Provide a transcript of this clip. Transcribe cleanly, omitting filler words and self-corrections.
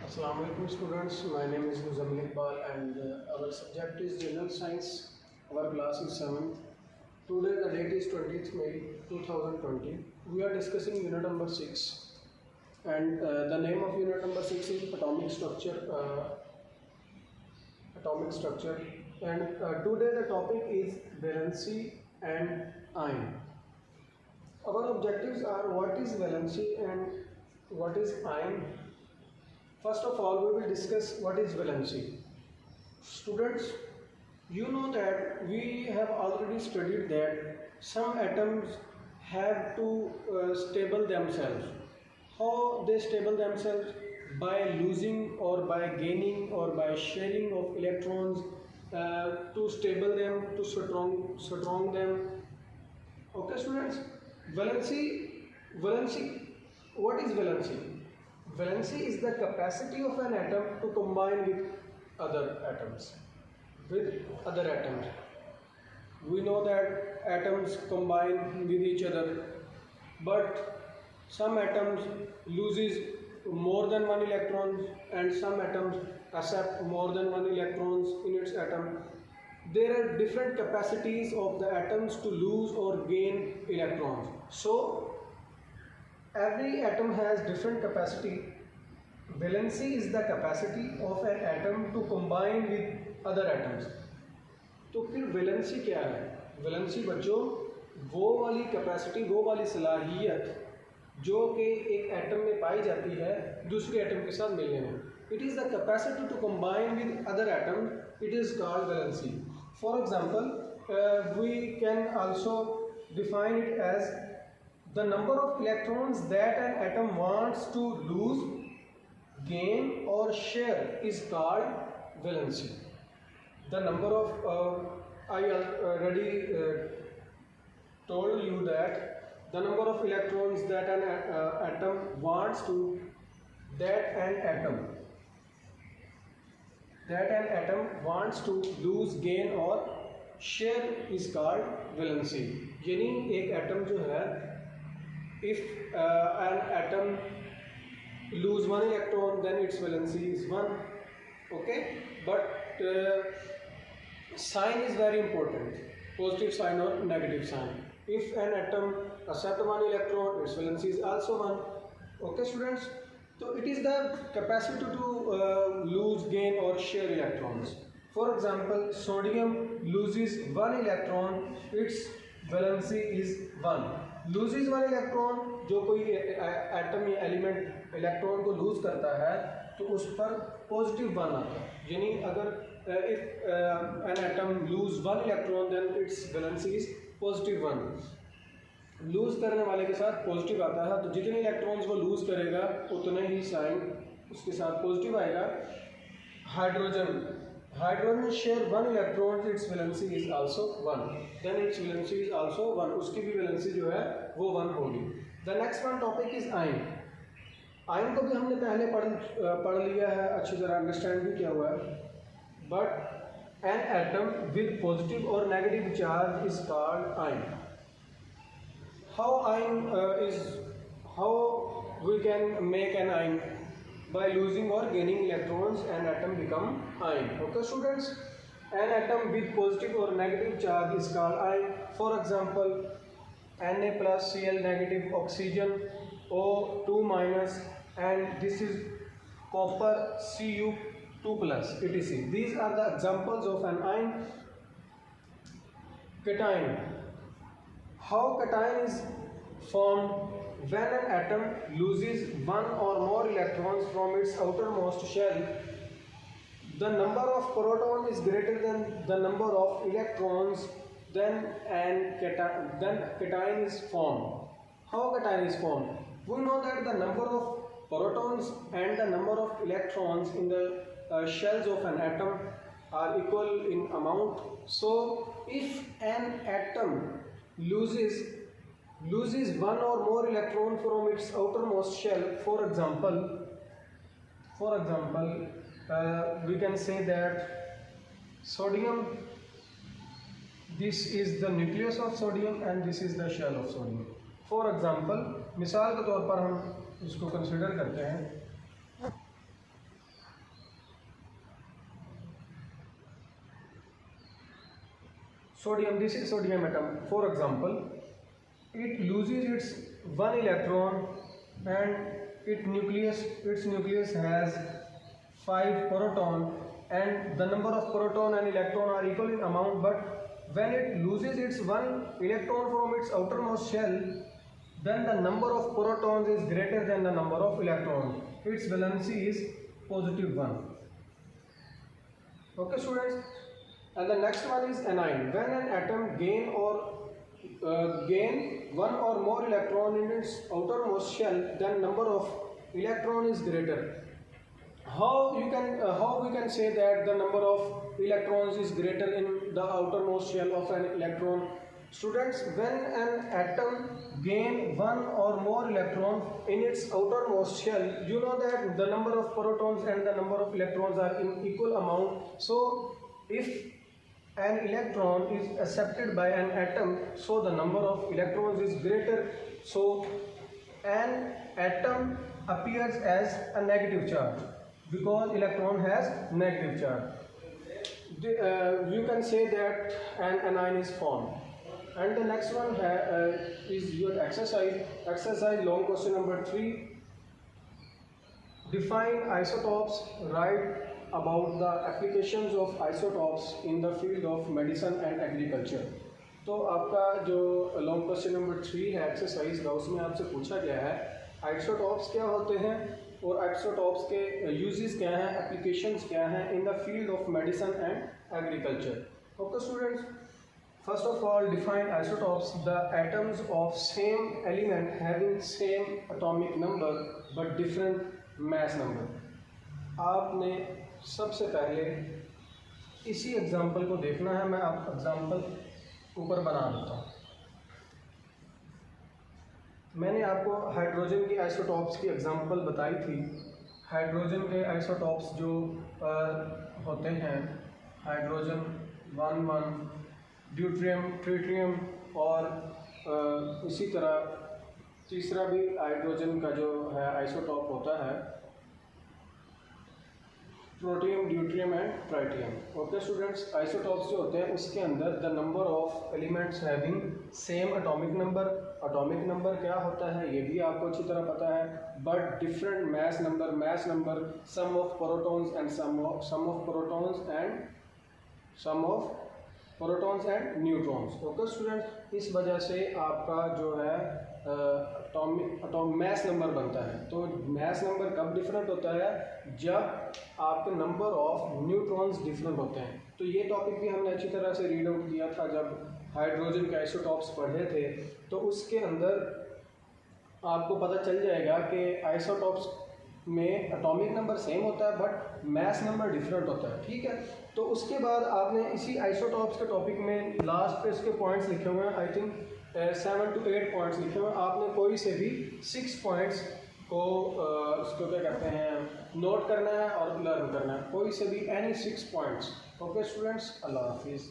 Assalamu alaikum students, my name is Muzammil Iqbal and our subject is General Science. Our class is 7th. Today the date is 20th May 2020. We are discussing unit number 6 and the name of unit number 6 is Atomic Structure. And today the topic is valency and ion. Our objectives are what is valency and what is ion. First of all, we will discuss what is valency. Students, you know that we have already studied that some atoms have to stable themselves. How they stable themselves? By losing or by gaining or by sharing of electrons to stable them, to strong them. Okay, students. Valency. What is valency? Valency is the capacity of an atom to combine with other atoms. We know that atoms combine with each other, but some atoms loses more than one electron and some atoms accept more than one electrons in its atom. There are different capacities of the atoms to lose or gain electrons. So every atom has different capacity. Valency is the capacity of an atom to combine with other atoms. तो फिर valency क्या है? Valency बच्चों वो वाली capacity, वो वाली सलाहियत जो कि एक एटम में पाई जाती है दूसरे एटम के साथ मिलने में. It is the capacity to combine with other atoms. It is called valency. For example, we can also define it as the number of electrons that an atom wants to lose, gain or share is called valency. The number of I already told you that the number of electrons that an atom wants to lose, gain or share is called valency. यानी एक atom जो है, if an atom lose one electron, then its valency is 1. Okay, but sign is very important, positive sign or negative sign. If an atom accept one electron, its valency is also 1. Okay, students, so it is the capacity to lose, gain or share electrons. For example, sodium loses one electron, its valency is 1. Loses one electron, जो कोई atom या element electron को loose करता है तो उस पर positive 1 आता है. यानी अगर if an atom lose one electron then its valency is positive 1. Lose करने वाले के साथ पॉजिटिव आता है, तो जितने इलेक्ट्रॉन्स वो लूज करेगा उतने ही साइन उसके साथ पॉजिटिव आएगा. Hydrogen share one electron, its valency is also 1. Then its valency is also 1. उसकी भी वैलेंसी जो है वो 1 होगी. The next one topic is ion. Ion को भी हमने पहले पढ़ लिया है, अच्छी तरह अंडरस्टैंड भी किया हुआ है. But an atom with positive और negative charge is called ion. how we can make an ion? By losing or gaining electrons, an atom become ion. Okay, students, an atom with positive or negative charge is called ion. For example, Na plus Cl negative, oxygen O2 minus, and this is copper Cu2 plus, etc. These are the examples of an ion. Cation. How cation is formed? When an atom loses one or more electrons from its outermost shell, the number of protons is greater than the number of electrons, then cation is formed. How cation is formed? We know that the number of protons and the number of electrons in the shells of an atom are equal in amount. So if an atom loses one or more electron from its outermost shell, for example, we can say that sodium, this is the nucleus of sodium and this is the shell of sodium. For example, मिसाल के तौर पर हम इसको consider करते हैं sodium, this is sodium atom. For example, it loses its one electron and its nucleus has 5 proton, and the number of proton and electron are equal in amount, but when it loses its one electron from its outermost shell, then the number of protons is greater than the number of electrons. Its valency is positive 1. Okay students, and the next one is anion. When an atom gain one or more electron in its outermost shell, then number of electron is greater. How we can say that the number of electrons is greater in the outermost shell of an electron? Students, when an atom gain one or more electrons in its outermost shell, you know that the number of protons and the number of electrons are in equal amount. So if an electron is accepted by an atom, so the number of electrons is greater, so an atom appears as a negative charge because electron has negative charge. You can say that an anion is formed. And the next one is your exercise long question number 3. Define isotopes. Write about the applications of isotopes in the field of medicine and agriculture. तो आपका जो long question number 3 है exercise का, उसमें आपसे पूछा गया है आइसोटॉप्स क्या होते हैं और आइसोटॉप्स के यूजेस क्या हैं, एप्लीकेशंस क्या हैं in the field of medicine and agriculture. Okay students, first of all, define isotopes. The atoms of same element having same atomic number but different mass number. आपने सबसे पहले इसी एग्जाम्पल को देखना है. मैं आप एग्जाम्पल ऊपर बना देता हूँ. मैंने आपको हाइड्रोजन की आइसोटॉप्स की एग्जाम्पल बताई थी. हाइड्रोजन के आइसोटॉप्स जो होते हैं, हाइड्रोजन 1,1, ड्यूट्रियम, ट्रिटियम और इसी तरह तीसरा भी हाइड्रोजन का जो है आइसोटॉप होता है protium, deuterium and tritium. Okay students, isotopes जो होते हैं उसके अंदर the number of elements having same atomic number. Atomic number क्या होता है ये भी आपको अच्छी तरह पता है, but different mass number sum of protons and sum of protons and neutrons. Okay students, इस वजह से आपका जो है मैस नंबर बनता है. तो मैस नंबर कब डिफरेंट होता है? जब आपके नंबर ऑफ न्यूट्रॉन्स डिफरेंट होते हैं. तो ये टॉपिक भी हमने अच्छी तरह से रीड आउट किया था जब हाइड्रोजन के आइसोटॉप्स पढ़े थे. तो उसके अंदर आपको पता चल जाएगा कि आइसोटॉप्स में एटॉमिक नंबर सेम होता है बट मैस नंबर डिफरेंट होता है. ठीक है, तो उसके बाद आपने इसी आइसोटॉप्स के टॉपिक में लास्ट पे इसके पॉइंट्स लिखे हुए हैं. आई थिंक 7 to 8 पॉइंट्स लिखे हुए हैं. आपने कोई से भी 6 पॉइंट्स को इसको क्या कहते हैं नोट करना है और लर्न करना है. कोई से भी एनी 6 पॉइंट्स. ओके स्टूडेंट्स, अल्लाह हाफिज़.